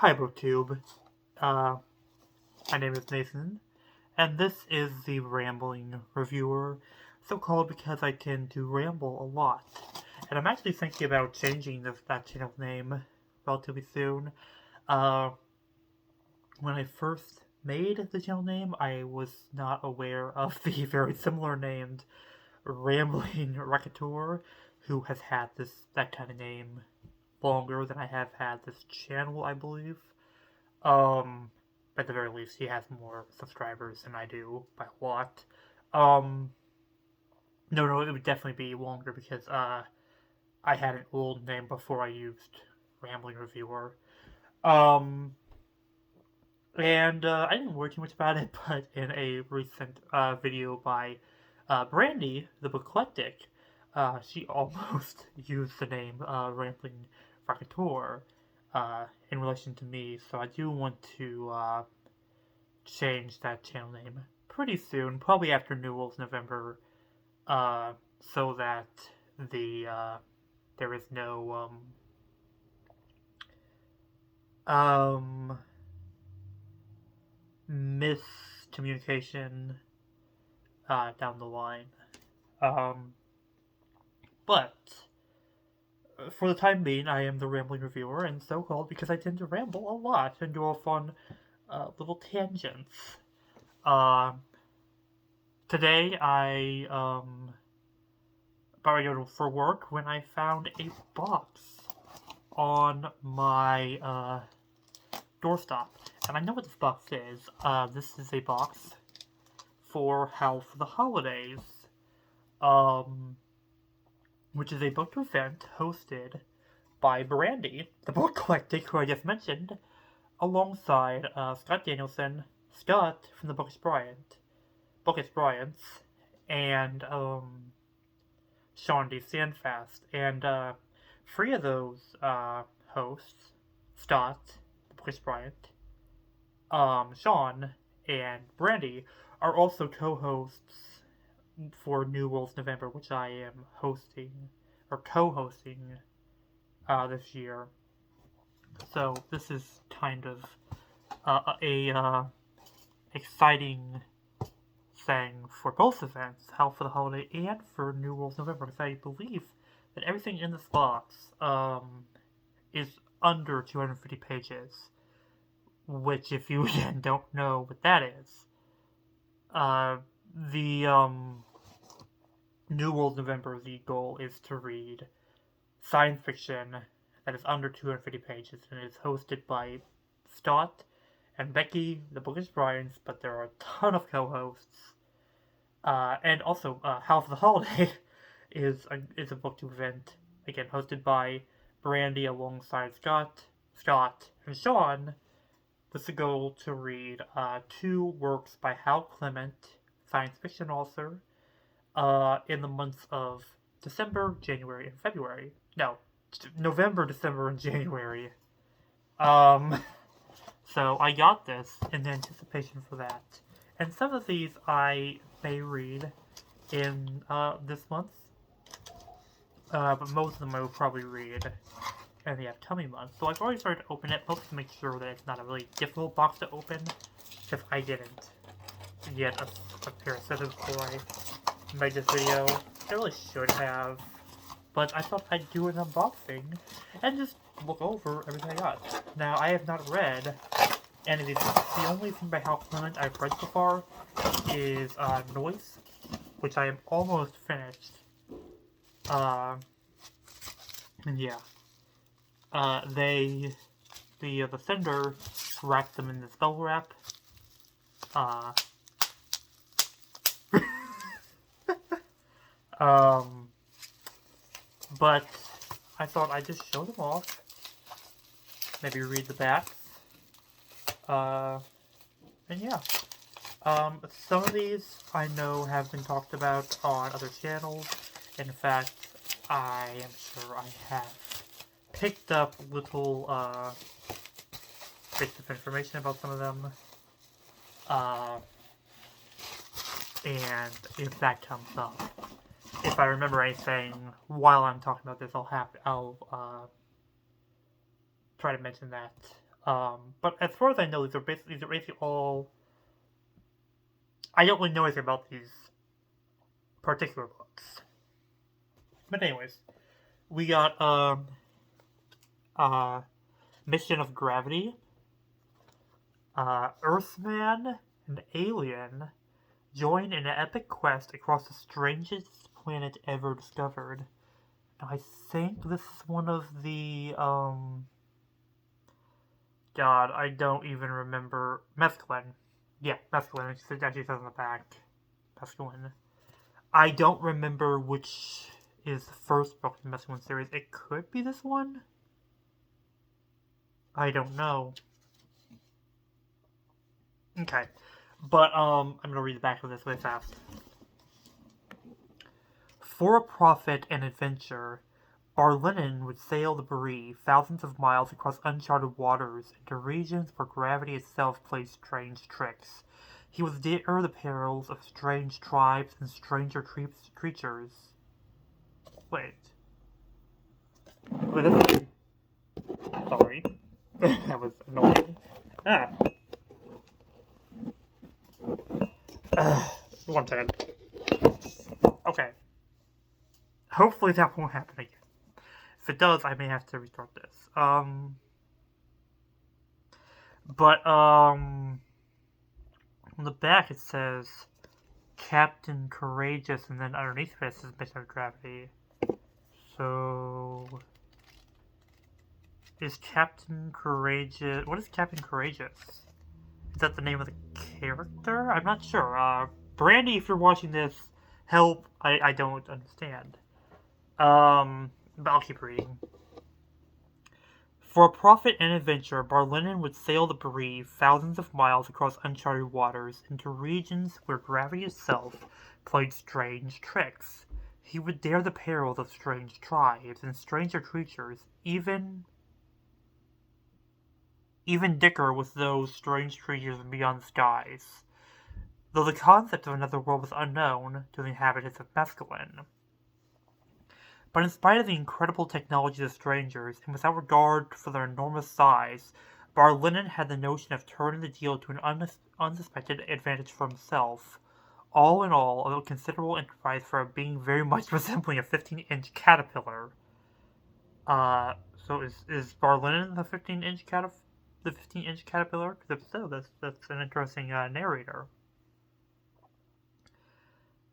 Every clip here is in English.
Hi, BookTube. Uh, my name is Nathan, and this is the Rambling Reviewer, so called because I tend to ramble a lot. And I'm actually thinking about changing that channel name relatively soon. Uh, when I first made the channel name, I was not aware of the very similar named Rambling Racketeur, who has had that kind of name longer than I have had this channel, I believe. Um, at the very least, he has more subscribers than I do by a lot. Um, no, it would definitely be longer because I had an old name before I used Rambling Reviewer. Um, and I didn't worry too much about it, but in a recent video by Brandy, the Booklectic, she almost used the name Rambling Racketeur in relation to me, so I do want to change that channel name pretty soon, probably after New Rules November, uh, so that there is no miscommunication down the line. Um, but for the time being, I am the rambling reviewer, and so called because I tend to ramble a lot and go off on little tangents. Uh, Today I about to go for work when I found a box on my doorstop. And I know what this box is. This is a box for How for the Holidays, um, which is a book event hosted by Brandy, the book collector who I just mentioned, alongside Scott Danielson, Scott from the Bookish Bryants, and Shawn D. Sandfast. And three of those hosts, Scott, the Bookish Bryant, Shawn, and Brandy, are also co-hosts for New Rules November, which I am hosting, or co-hosting, this year. So this is kind of a exciting thing for both events, How for the Holiday and for New Rules November, because I believe that everything in this box is under 250 pages, which, if you again don't know what that is, the New Rules November, the goal is to read science fiction that is under 250 pages and is hosted by Scott and Becky, the Bookish Bryants, but there are a ton of co-hosts. And also, How for the Holiday is a booktube event, again, hosted by Brandy alongside Scott, and Shawn, with the goal to read two works by Hal Clement, science fiction author, in the months of December, January, and February. No, November, December, and January. Um, so I got this in anticipation for that. And some of these I may read in this month, but most of them I will probably read in the upcoming month. So I've already started to open it, mostly to make sure that it's not a really difficult box to open, because I didn't get a pair of scissors before I made this video. I really should have, but I thought I'd do an unboxing and just look over everything I got. Now, I have not read any of these. The only thing by Hal Clement I've read so far is Noise, which I am almost finished. And yeah. The sender wrapped them in this bubble wrap. But I thought I'd just show them off. Maybe read the backs. And yeah. Some of these I know have been talked about on other channels. In fact, I am sure I have picked up little, bits of information about some of them. And if that comes up, if I remember anything while I'm talking about this, I'll try to mention that But as far as I know, these are basically all. I don't really know anything about these particular books. But anyways, we got uh Mission of Gravity, Earthman and Alien join in an epic quest across the strangest planet ever discovered. Now, I think this is one of the God, I don't even remember. Mescaline. Yeah, Mescaline. It actually says on the back. Mescaline. I don't remember which is the first book in the Mescaline series. It could be this one? I don't know. Okay. But, I'm gonna read the back of this really fast. For a profit and adventure, Barlinin would sail the Bree thousands of miles across uncharted waters into regions where gravity itself plays strange tricks. He would dare the perils of strange tribes and stranger creatures. Wait. Wait, sorry. That was annoying. Ah. 1 second. Okay. Hopefully that won't happen again. If it does, I may have to restart this. On the back it says Captain Courageous, and then underneath it says Mission of Gravity. So, is Captain Courageous... What is Captain Courageous? Is that the name of the character? I'm not sure. Brandy, if you're watching this, help. I don't understand. But I'll keep reading. For a profit and adventure, Barlinin would sail the Bree thousands of miles across uncharted waters into regions where gravity itself played strange tricks. He would dare the perils of strange tribes and stranger creatures, even dicker with those strange creatures beyond the skies, though the concept of another world was unknown to the inhabitants of Mescaline. But in spite of the incredible technology of the strangers, and without regard for their enormous size, Barlinin had the notion of turning the deal to an unsuspected advantage for himself. All in all, a considerable enterprise for a being very much resembling a 15-inch caterpillar. So is Barlinin the 15-inch caterpillar? Because if so, that's an interesting narrator.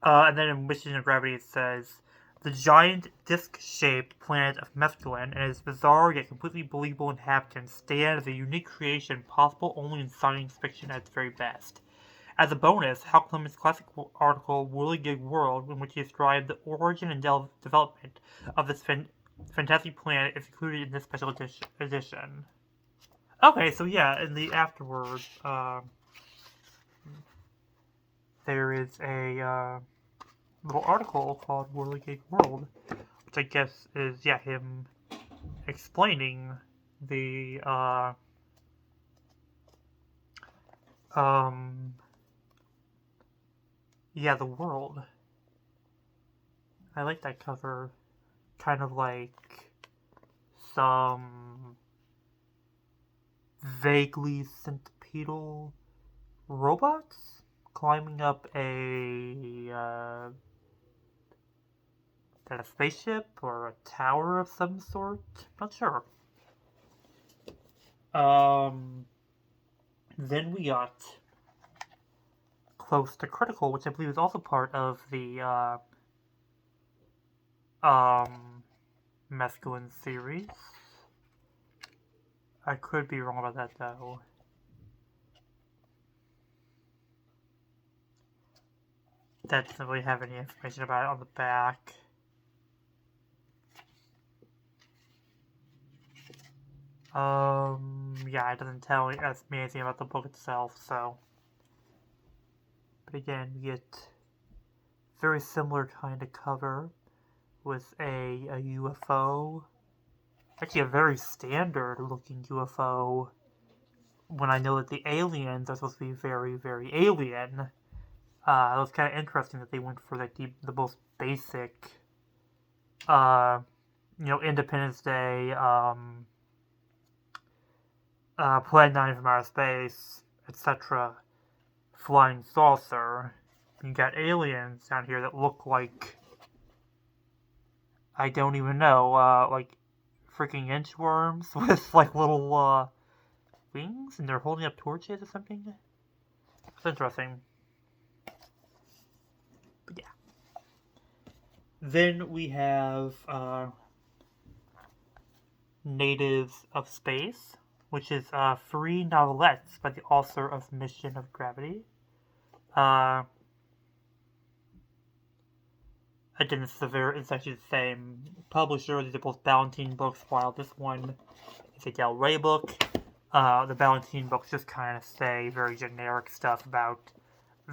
And then in Mission of Gravity it says, the giant disc-shaped planet of Mescaline and its bizarre yet completely believable inhabitants stand as a unique creation possible only in science fiction at its very best. As a bonus, Hal Clement's classic article Whirligig World, in which he described the origin and development of this fantastic planet, is included in this special edition. Okay, so yeah, in the afterword, there is a little article called Whirligig World, which I guess is, yeah, him explaining the, yeah, the world. I like that cover. Kind of like some vaguely centipedal robots climbing up a spaceship or a tower of some sort. Not sure. Then we got Close to Critical, which I believe is also part of the Mescaline series. I could be wrong about that though. That doesn't really have any information about it on the back. Yeah, it doesn't tell me anything about the book itself, so. But again, we get very similar kind of cover with a UFO. Actually, a very standard looking UFO. When I know that the aliens are supposed to be very, very alien. It was kind of interesting that they went for like the most basic, Independence Day, Plan 9 from outer space, etc. Flying saucer. You got aliens down here that look like, I don't even know, like freaking inchworms with like little wings, and they're holding up torches or something. It's interesting. But yeah. Then we have Natives of Space, which is 3 novelettes by the author of Mission of Gravity. Again, it's actually the same publisher. These are both Ballantine books, while this one is a Del Rey book. The Ballantine books just kind of say very generic stuff about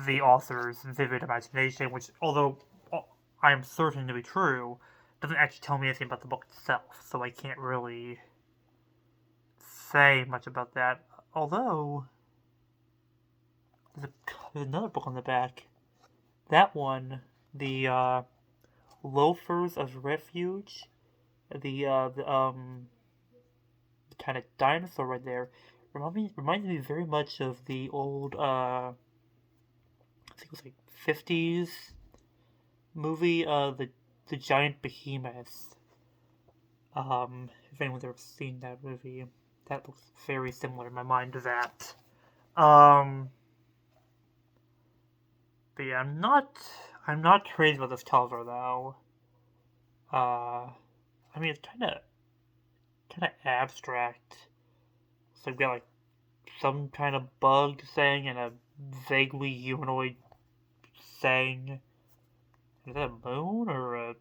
the author's vivid imagination, which, although I am certain to be true, doesn't actually tell me anything about the book itself, so I can't really say much about that. Although, there's another book on the back. That one, the Loafers of Refuge, the kind of dinosaur right there, reminds me very much of the old, I think it was like 50s movie, the Giant Behemoth. If anyone's ever seen that movie, that looks very similar in my mind to that. But yeah, I'm not crazy about this cover though. I mean, it's kind of abstract. So we've got like some kind of bug thing and a vaguely humanoid thing. Is that a moon or a?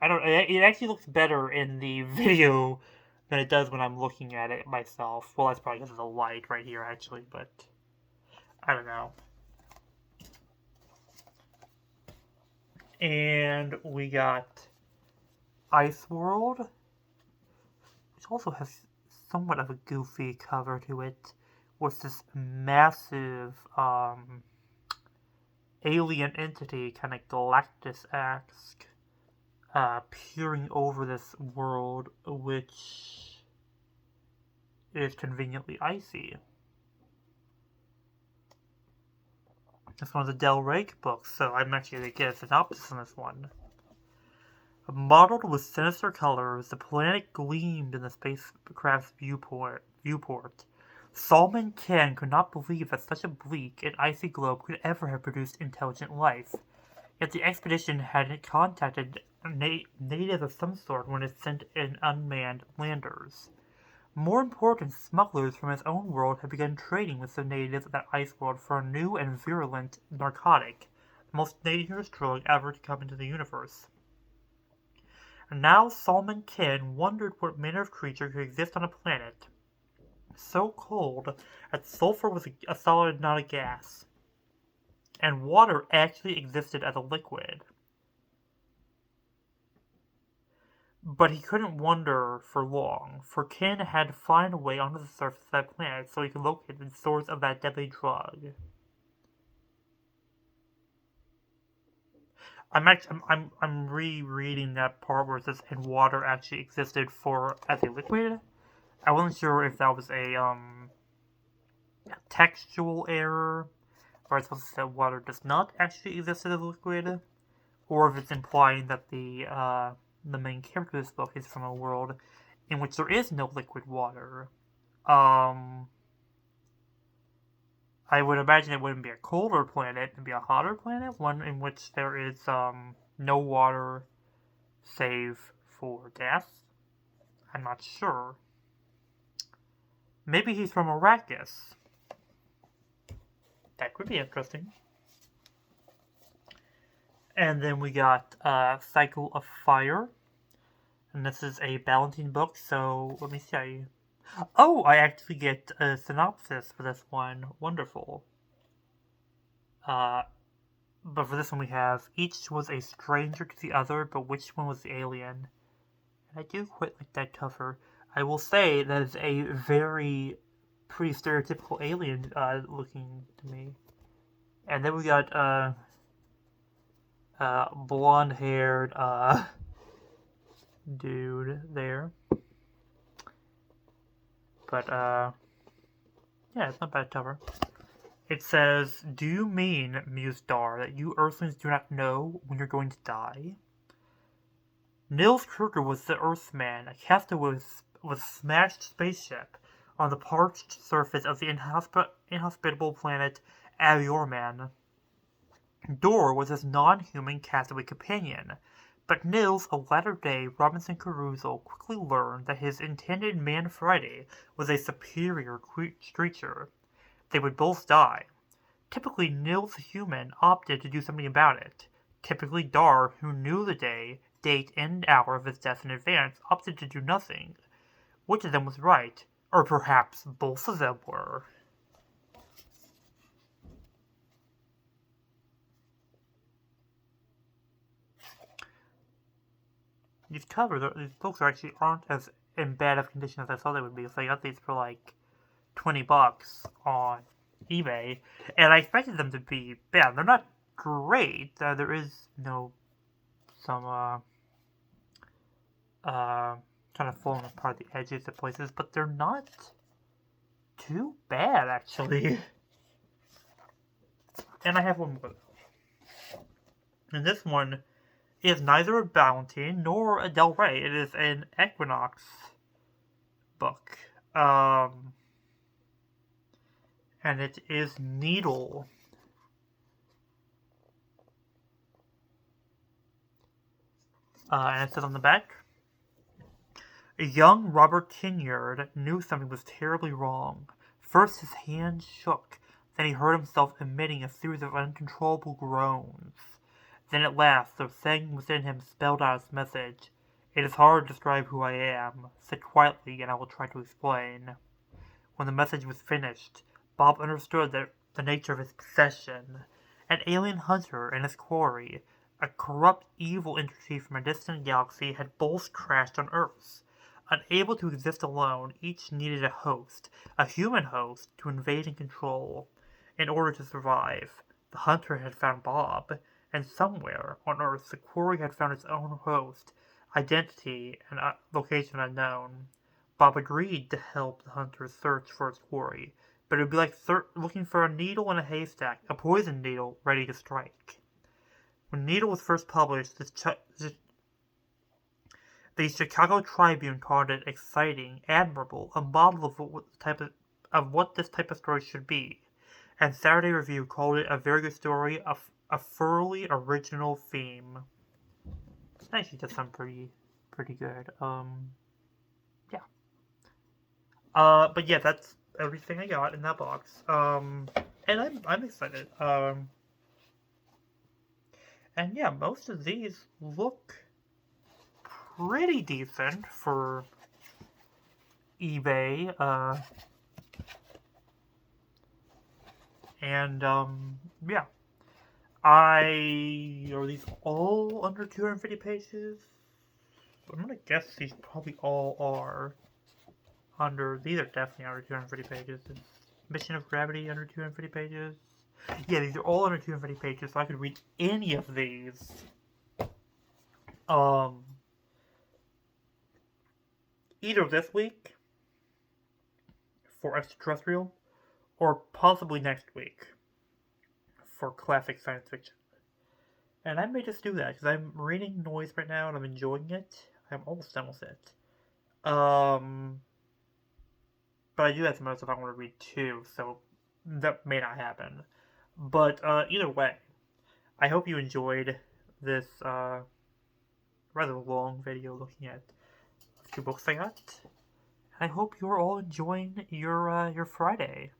I don't. It actually looks better in the video than it does when I'm looking at it myself. Well, that's probably because of the light right here, actually. But I don't know. And we got Ice World, which also has somewhat of a goofy cover to it, with this massive alien entity, kind of Galactus-esque, peering over this world, which is conveniently icy. This one's a Del Rey book, so I'm actually going to get a synopsis on this one. Mottled with sinister colors, the planet gleamed in the spacecraft's viewport. Solomon Ken could not believe that such a bleak and icy globe could ever have produced intelligent life. Yet the expedition had contacted natives of some sort when it sent in unmanned landers. More important, smugglers from his own world had begun trading with the natives of that ice world for a new and virulent narcotic, the most dangerous drug ever to come into the universe. And now Solomon Ken wondered what manner of creature could exist on a planet so cold that sulfur was a solid, not a gas, and water actually existed as a liquid. But he couldn't wonder for long, for Ken had to find a way onto the surface of that planet so he could locate the source of that deadly drug. I'm rereading that part where it says and water actually existed as a liquid. I wasn't sure if that was a textual error, or it's supposed to say water does not actually exist as a liquid, or if it's implying that the main character of this book is from a world in which there is no liquid water. I would imagine it wouldn't be a colder planet, it'd be a hotter planet, one in which there is no water save for gas. I'm not sure. Maybe he's from Arrakis. That could be interesting. And then we got Cycle of Fire. And this is a Ballantine book, so let me see. Oh, I actually get a synopsis for this one. Wonderful. But for this one we have, each was a stranger to the other, but which one was the alien? And I do quite like that cover. I will say that is a very pretty stereotypical alien looking to me. And then we got blonde-haired dude there. But Yeah, it's not bad cover. It says, "Do you mean, mused Dar, that you Earthlings do not know when you're going to die?" Nils Kruger was the Earthman, a castaway with a smashed spaceship on the parched surface of the inhospitable planet Aviorman. Dor was his non-human castaway companion, but Nils, a latter-day Robinson Crusoe, quickly learned that his intended Man Friday was a superior creature. They would both die. Typically, Nils the human opted to do something about it. Typically, Dar, who knew the day, date, and hour of his death in advance, opted to do nothing. Which of them was right? Or perhaps both of them were. These books actually aren't as in bad of condition as I thought they would be. So I got these for like $20 on eBay, and I expected them to be bad. They're not great. There is some kind of falling apart the edges of places, but they're not too bad actually. And I have one more. And this one is neither a Bounty nor a Del Rey. It is an Equinox book. And it is Needle. And it says on the back, "A young Robert Kinyard knew something was terribly wrong. First his hands shook, then he heard himself emitting a series of uncontrollable groans. Then at last the thing within him spelled out its message. It is hard to describe who I am. Sit quietly and I will try to explain." When the message was finished, Bob understood the nature of his possession. An alien hunter and his quarry, a corrupt evil entity from a distant galaxy, had both crashed on Earth. Unable to exist alone, each needed a host, a human host, to invade and control. In order to survive, the hunter had found Bob, and somewhere on Earth the quarry had found its own host, identity and location unknown. Bob agreed to help the hunter search for its quarry, but it would be like looking for a needle in a haystack, a poisoned needle ready to strike. When Needle was first published, the Chicago Tribune called it exciting, admirable, a model of what this type of story should be, and Saturday Review called it a very good story, a thoroughly original theme. It actually does sound pretty good. Yeah. But yeah, that's everything I got in that box. And I'm excited. And yeah, most of these look pretty decent for eBay. And yeah. Are these all under 250 pages? I'm gonna guess these probably all are these are definitely under 250 pages. Mission of Gravity under 250 pages. Yeah, these are all under 250 pages, so I could read any of these. Either this week for extraterrestrial, or possibly next week for classic science fiction. And I may just do that because I'm reading Noise right now and I'm enjoying it. I'm almost done with it. But I do have some other stuff I want to read too, so that may not happen. But either way, I hope you enjoyed this rather long video looking at a few books I got. I hope you're all enjoying your Friday.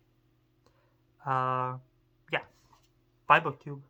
Yeah. Bye, BookTube.